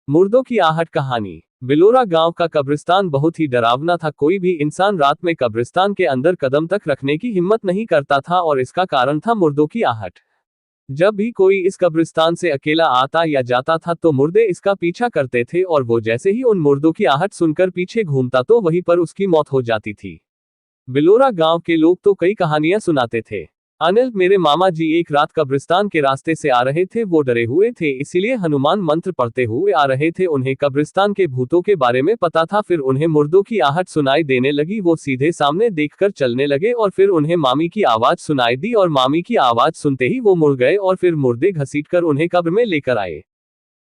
मुर्दों की आहट कहानी। बिलोरा गांव का कब्रिस्तान बहुत ही डरावना था। कोई भी इंसान रात में कब्रिस्तान के अंदर कदम तक रखने की हिम्मत नहीं करता था और इसका कारण था मुर्दों की आहट। जब भी कोई इस कब्रिस्तान से अकेला आता या जाता था तो मुर्दे इसका पीछा करते थे और वो जैसे ही उन मुर्दों की आहट सुनकर पीछे घूमता तो वहीं पर उसकी मौत हो जाती थी। बिलोरा गांव के लोग तो कई कहानियां सुनाते थे। अनिल, मेरे मामा जी एक रात कब्रिस्तान के रास्ते से आ रहे थे। वो डरे हुए थे, इसीलिए हनुमान मंत्र पढ़ते हुए आ रहे थे। उन्हें कब्रिस्तान के भूतों के बारे में पता था। फिर उन्हें मुर्दों की आहट सुनाई देने लगी। वो सीधे सामने देखकर चलने लगे और फिर उन्हें मामी की आवाज सुनाई दी और मामी की आवाज सुनते ही वो मुड़ गए और फिर मुर्दे घसीटकर उन्हें कब्र में लेकर आए।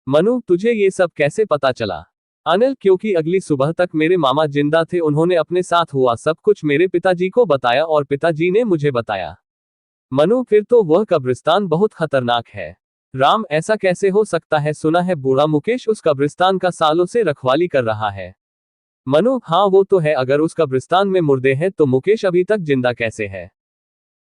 मनु, तुझे ये सब कैसे पता चला? अनिल, क्योंकि अगली सुबह तक मेरे मामा जिंदा थे। उन्होंने अपने साथ हुआ सब कुछ मेरे पिताजी को बताया और पिताजी ने मुझे बताया। मनु, फिर तो वह कब्रिस्तान बहुत खतरनाक है। राम, ऐसा कैसे हो सकता है? सुना है बूढ़ा मुकेश उस कब्रिस्तान का सालों से रखवाली कर रहा है। मनु, हाँ वो तो है। अगर उस कब्रिस्तान में मुर्दे हैं तो मुकेश अभी तक जिंदा कैसे है?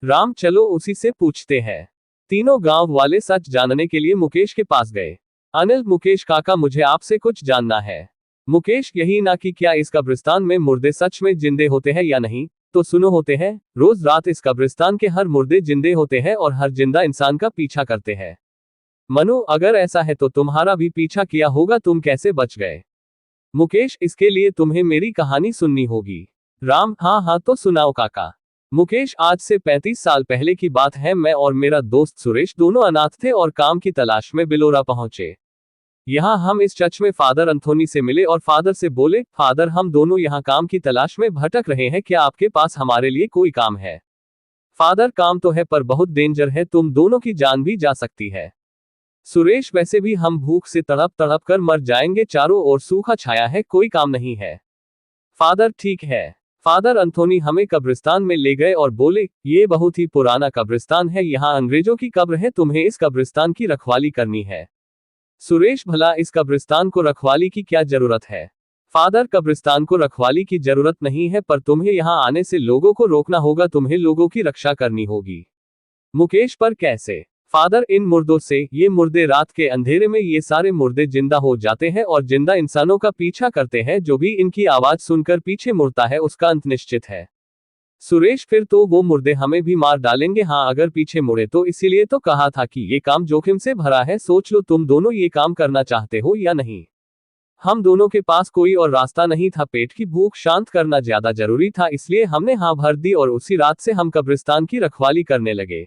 राम, चलो उसी से पूछते हैं। तीनों गांव वाले सच जानने के लिए मुकेश के पास गए। अनिल, मुकेश काका, मुझे आपसे कुछ जानना है। मुकेश, यही ना कि क्या इस कब्रिस्तान में मुर्दे सच में जिंदे होते हैं या नहीं? तो सुनो, होते हैं। रोज रात इस कब्रिस्तान के हर मुर्दे जिंदे होते हैं और हर जिंदा इंसान का पीछा करते हैं। मनु, अगर ऐसा है तो तुम्हारा भी पीछा किया होगा, तुम कैसे बच गए? मुकेश, इसके लिए तुम्हें मेरी कहानी सुननी होगी। राम, हाँ हाँ, तो सुनाओ काका। मुकेश, आज से 35 साल पहले की बात है। मैं और मेरा दोस्त सुरेश दोनों अनाथ थे और काम की तलाश में बिलोरा पहुंचे। यहाँ हम इस चर्च में फादर अंथोनी से मिले और फादर से बोले, फादर, हम दोनों यहाँ काम की तलाश में भटक रहे हैं, क्या आपके पास हमारे लिए कोई काम है? फादर, काम तो है पर बहुत डेंजर है, तुम दोनों की जान भी जा सकती है। सुरेश, वैसे भी हम भूख से तड़प तड़प कर मर जाएंगे, चारों ओर सूखा छाया है, कोई काम नहीं है। फादर, ठीक है। फादर अंथोनी हमें कब्रिस्तान में ले गए और बोले, ये बहुत ही पुराना कब्रिस्तान है, यहाँ अंग्रेजों की कब्र है, तुम्हें इस कब्रिस्तान की रखवाली करनी है। सुरेश, भला इस कब्रिस्तान को रखवाली की क्या जरूरत है? फादर, कब्रिस्तान को रखवाली की जरूरत नहीं है पर तुम्हें यहाँ आने से लोगों को रोकना होगा, तुम्हें लोगों की रक्षा करनी होगी। मुकेश, पर कैसे? फादर, इन मुर्दों से, ये मुर्दे रात के अंधेरे में ये सारे मुर्दे जिंदा हो जाते हैं और जिंदा इंसानों का पीछा करते हैं। जो भी इनकी आवाज सुनकर पीछे मुड़ता है उसका अंत निश्चित है। सुरेश, फिर तो वो मुर्दे हमें भी मार डालेंगे। हाँ, अगर पीछे मुड़े तो। इसीलिए तो कहा था कि ये काम जोखिम से भरा है। सोच लो, तुम दोनों ये काम करना चाहते हो या नहीं? हम दोनों के पास कोई और रास्ता नहीं था। पेट की भूख शांत करना ज्यादा जरूरी था, इसलिए हमने हाँ भर दी और उसी रात से हम कब्रिस्तान की रखवाली करने लगे।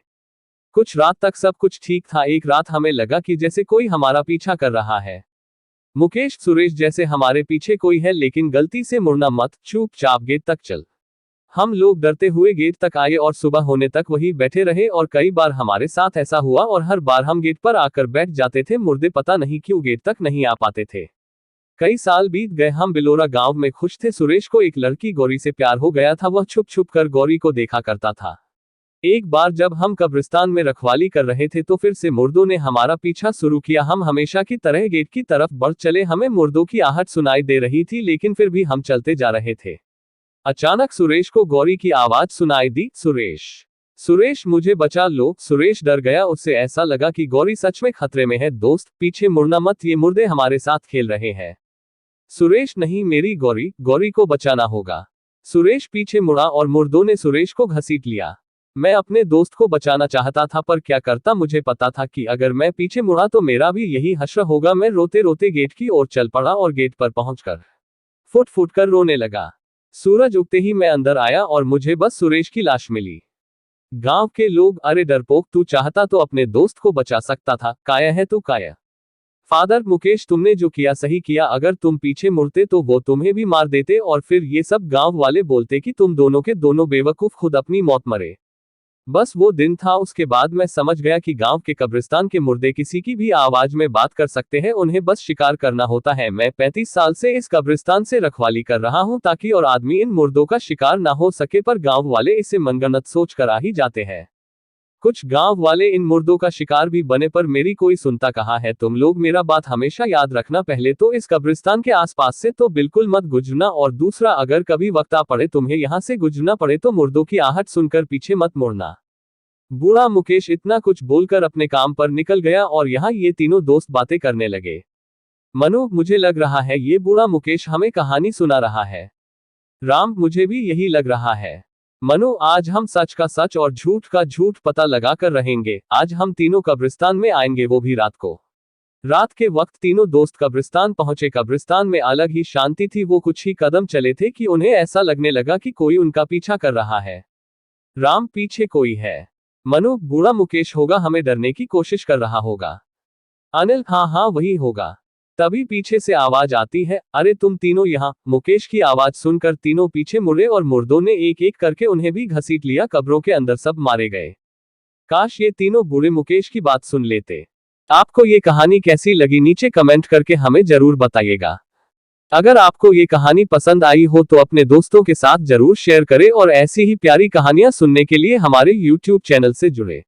कुछ रात तक सब कुछ ठीक था। एक रात हमें लगा कि जैसे कोई हमारा पीछा कर रहा है। मुकेश, सुरेश, जैसे हमारे पीछे कोई है, लेकिन गलती से मुड़ना मत, चुपचाप गेट तक चल। हम लोग डरते हुए गेट तक आए और सुबह होने तक वहीं बैठे रहे और कई बार हमारे साथ ऐसा हुआ और हर बार हम गेट पर आकर बैठ जाते थे। मुर्दे पता नहीं क्यों गेट तक नहीं आ पाते थे। कई साल बीत गए, हम बिलोरा गांव में खुश थे। सुरेश को एक लड़की गौरी से प्यार हो गया था। वह छुप छुप कर गौरी को देखा करता था। एक बार जब हम कब्रिस्तान में रखवाली कर रहे थे तो फिर से मुर्दों ने हमारा पीछा शुरू किया। हम हमेशा की तरह गेट की तरफ बढ़ चले। हमें मुर्दों की आहट सुनाई दे रही थी लेकिन फिर भी हम चलते जा रहे थे। अचानक सुरेश को गौरी की आवाज सुनाई दी, सुरेश, सुरेश, मुझे बचा लो। सुरेश डर गया, उससे ऐसा लगा कि गौरी सच में खतरे में है। दोस्त, पीछे मुड़ना मत, ये मुर्दे हमारे साथ खेल रहे हैं। सुरेश, नहीं, मेरी गौरी, गौरी को बचाना होगा। सुरेश पीछे मुड़ा और मुर्दों ने सुरेश को घसीट लिया। मैं अपने दोस्त को बचाना चाहता था पर क्या करता? मुझे पता था कि अगर मैं पीछे मुड़ा तो मेरा भी यही हश्र होगा। मैं रोते रोते गेट की ओर चल पड़ा और गेट पर पहुंचकर फुट फुट कर रोने लगा। सूरज उगते ही मैं अंदर आया और मुझे बस सुरेश की लाश मिली। गांव के लोग, अरे डरपोक, तू चाहता तो अपने दोस्त को बचा सकता था, काया है तू काया। फादर, मुकेश, तुमने जो किया सही किया। अगर तुम पीछे मुड़ते तो वो तुम्हें भी मार देते और फिर ये सब गांव वाले बोलते कि तुम दोनों के दोनों बेवकूफ खुद अपनी मौत मरे। बस वो दिन था। उसके बाद मैं समझ गया कि गांव के कब्रिस्तान के मुर्दे किसी की भी आवाज में बात कर सकते हैं, उन्हें बस शिकार करना होता है। मैं 35 साल से इस कब्रिस्तान से रखवाली कर रहा हूं ताकि और आदमी इन मुर्दों का शिकार ना हो सके, पर गांव वाले इसे मनगढ़ंत सोच कर आ ही जाते हैं। कुछ गांव वाले इन मुर्दों का शिकार भी बने पर मेरी कोई सुनता कहाँ है। तुम लोग मेरा बात हमेशा याद रखना, पहले तो इस कब्रिस्तान के आसपास से तो बिल्कुल मत गुजरना और दूसरा, अगर कभी वक्त आ पड़े तुम्हें यहाँ से गुजरना पड़े तो मुर्दों की आहट सुनकर पीछे मत मुड़ना। बूढ़ा मुकेश इतना कुछ बोलकर अपने काम पर निकल गया और यहाँ ये तीनों दोस्त बातें करने लगे। मनु, मुझे लग रहा है ये बूढ़ा मुकेश हमें कहानी सुना रहा है। राम, मुझे भी यही लग रहा है। मनु, आज हम सच का सच और झूठ का झूठ पता लगा कर रहेंगे। आज हम तीनों कब्रिस्तान में आएंगे, वो भी रात को। रात के वक्त तीनों दोस्त कब्रिस्तान पहुंचे। कब्रिस्तान में अलग ही शांति थी। वो कुछ ही कदम चले थे कि उन्हें ऐसा लगने लगा कि कोई उनका पीछा कर रहा है। राम, पीछे कोई है। मनु, बूढ़ा मुकेश होगा, हमें डरने की कोशिश कर रहा होगा। अनिल, हाँ हाँ वही होगा। तभी पीछे से आवाज आती है, अरे तुम तीनों यहाँ। मुकेश की आवाज सुनकर तीनों पीछे मुड़े और मुर्दों ने एक एक करके उन्हें भी घसीट लिया। कब्रों के अंदर सब मारे गए। काश ये तीनों बूढ़े मुकेश की बात सुन लेते। आपको ये कहानी कैसी लगी नीचे कमेंट करके हमें जरूर बताइएगा। अगर आपको ये कहानी पसंद आई हो तो अपने दोस्तों के साथ जरूर शेयर करें और ऐसी ही प्यारी कहानियां सुनने के लिए हमारे YouTube चैनल से जुड़े।